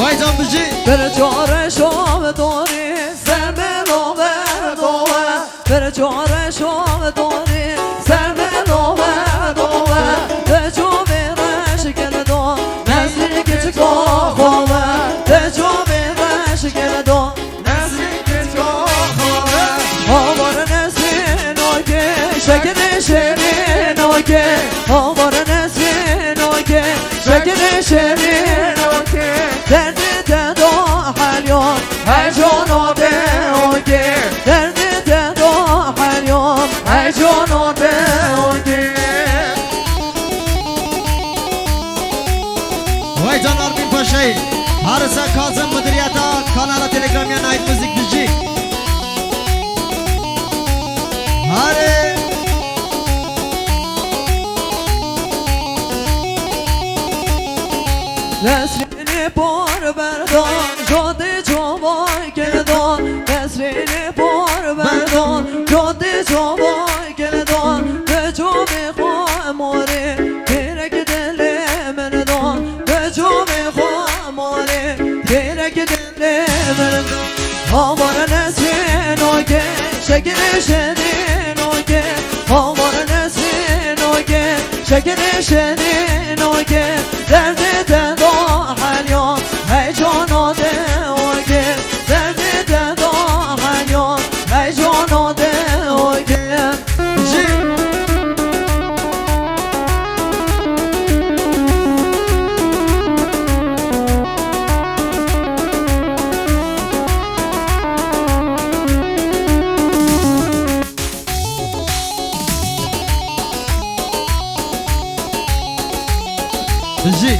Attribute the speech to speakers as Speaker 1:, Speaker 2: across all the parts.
Speaker 1: وای جان بجی
Speaker 2: بر چاره شام داری سرملو دوه بر چاره شام داری سرملو دوه به جو بیرش گل دو نزدیک چکا خواه به جو بیرش گل دو نزدیک چکا خواه آوار نسین آگه شکر شیرین آگه آوار نسین آگه شکر شیرین آگه دردی تدو حالیوم ای جانو به آگه دردی تدو حالیوم ای جانو به آگه
Speaker 1: وای جان آرمین پاشایی حارسا کازم مدیریتا کانال تلگرامی نایت موزیک بجی هاره
Speaker 2: نسرینی پر بردان جاده جوای گلدان نسرینی پر بردان جاده جوای گلدان به جو میخواه ماره بیرک دل من دان به جو میخواه ماره بیرک دل من دان آوار نسرین آگه شکر شدین آگه آوار نسرین آگه شکر شدین آگه درد تدو حالیوم ای جانو ده آگه درد تدو حالیوم ای جانو ده آگه
Speaker 1: بجی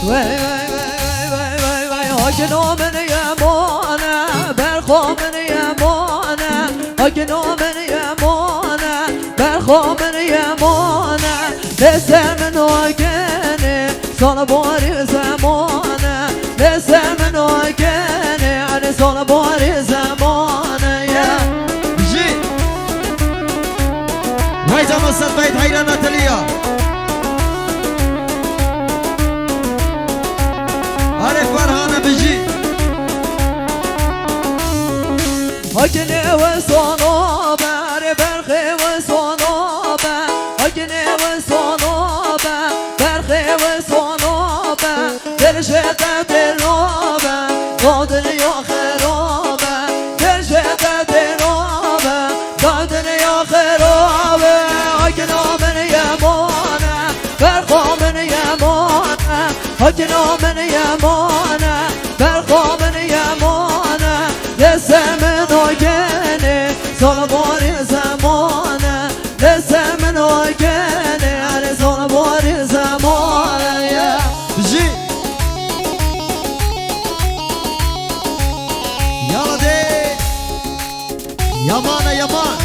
Speaker 2: وای وای وای وای وای وای هاکنو من یمانه برخوا من یمانه هاکنو من یمانه برخوا من یمانه لسه من آگنه سال باری زمانه لسه من آگنه علی سال باری زمانه
Speaker 1: بجی وای جان استاد باید حیران اتلیا آره فرهانه بجی
Speaker 2: هاکنه و سانو بر برخه و سانو بر هاکنه و سانو بر برخه و سانو بر درشت دلوبه دادن یا خرابه درشت دلوبه دادن یا خرابه هاکنه من یمانه برخوا من یمانه هاکنه من یمانه برخوا من یمانه لسه من آگنه سال باری زمانه لسه من آگنه علی سال باری زمانه
Speaker 1: بجی یالا ده یمان یمان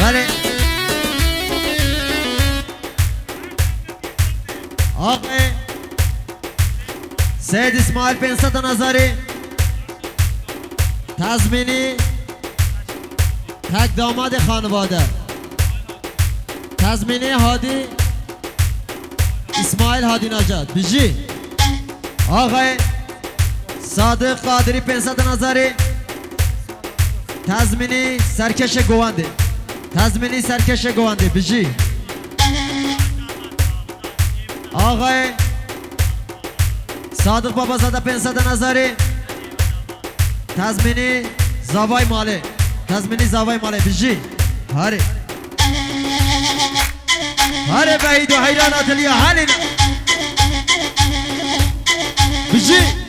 Speaker 1: بله آقای سید اسماعیل پنسد نظری تضمینی تک داماد خانواده تضمینی هادی اسماعیل هادی نجات بجی آقای صادق قادری پنسد نظری تضمینی سرکش گوانده تضمینی سرکش گوانده بجی آقای صادق بابازاده پنسد نظری تضمینی زاوای ماله تضمینی زاوای ماله بجی هاره هاره بعید و حیرانات لیا حالین بجی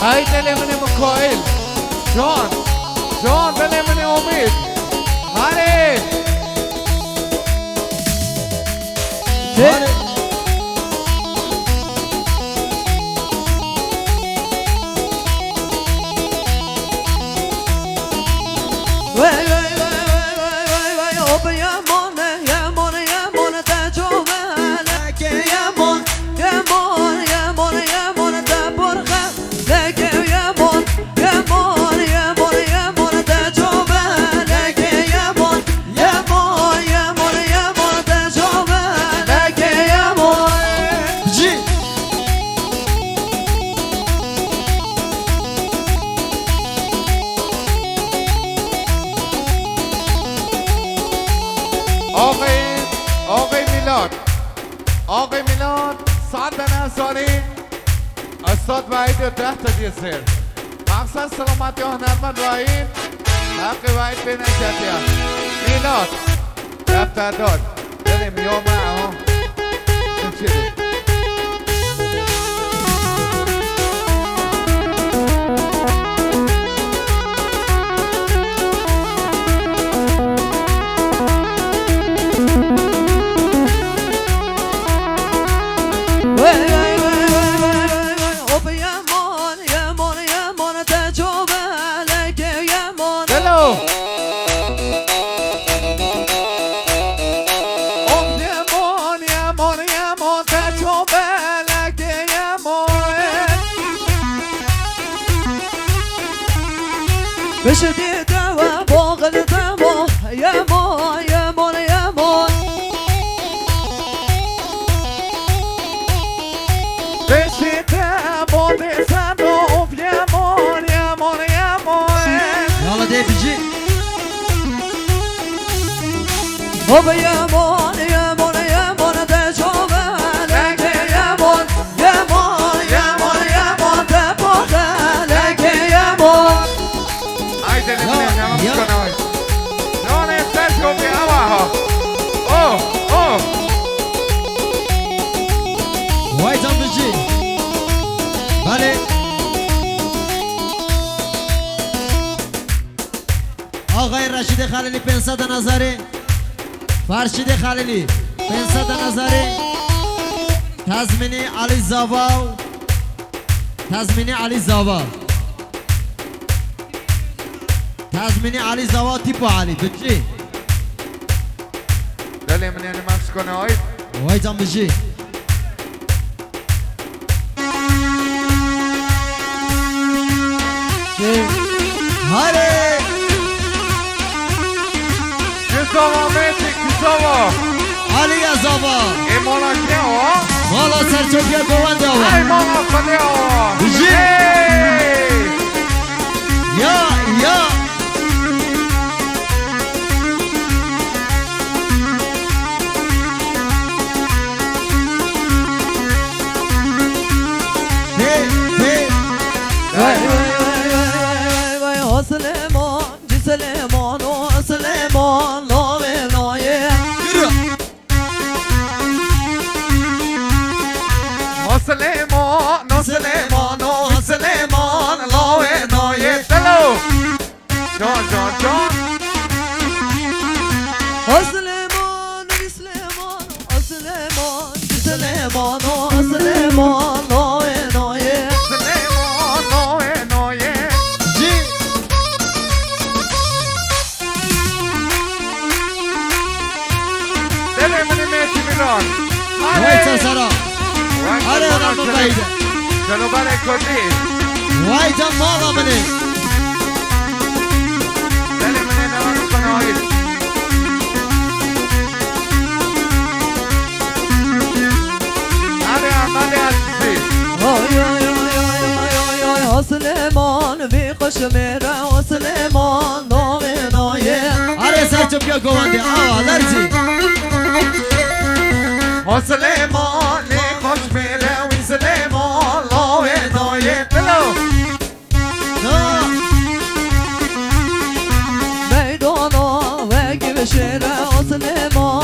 Speaker 3: های دل من مکائل جان جان دل من امید هره
Speaker 1: هره
Speaker 3: آقای میلاد ساعت به نظاری استاد وحید 10 تا دیسر مقصد سلامتی هنرمند وحید حق وحید بین جدیه میلاد دفتر داد دلیم یا معه چیزی
Speaker 2: بشدي دوا بوغ الدمو يا مون يا مون يا مون
Speaker 3: بشدي دوا بسنو يا مون يا مون يا مون
Speaker 1: يلا دي بيجي
Speaker 2: هوب يا مون يا مون يا مون تشوف لك يا مون يا مون يا مون يا مون تبوغ لك يا مون
Speaker 3: Non è stato più abajo. Oh, oh.
Speaker 1: وايد عم بيجي بله آقای رشید خلیلی 500 نظری فرشید خلیلی 500 نظری تضمینی علی زاوا تضمینی علی زاوا تضمینی علی زاوا تیپو علی بچی
Speaker 3: دلی من یعنی مکس کنه های
Speaker 1: وايد عم بيجي هاري
Speaker 3: کساوا میتی کساوا
Speaker 1: علی زاوا
Speaker 3: ایمانا کیا ها
Speaker 1: مالا سرچوبیا گوانده ها
Speaker 3: ایمانا کنه ها
Speaker 1: بجی یا یا
Speaker 2: سليمان جي سليمان وسليمان نوي نوي
Speaker 3: سليمان سليمان سليمان نوي نوي تلو جون جون جون
Speaker 2: سليمان جي سليمان سليمان جي سليمان وسليمان نوي نوي
Speaker 3: سليمان نوي نوي
Speaker 1: جی
Speaker 3: دلی من میتی میلان
Speaker 1: وايد سرا هاري انا مبايده
Speaker 3: جلو برای کردی
Speaker 1: وايد مالا مني
Speaker 3: دلی من نوان کنه های علی عملی عزیزی
Speaker 2: سليمان في قشميرة وسليمان نوي نوي
Speaker 1: هاري سرچوبیا گوانده لرزي
Speaker 3: سليمان لي خوش میره وی سليمان نوی نوی تلو
Speaker 2: ميدانا وقف شيرة وسليمان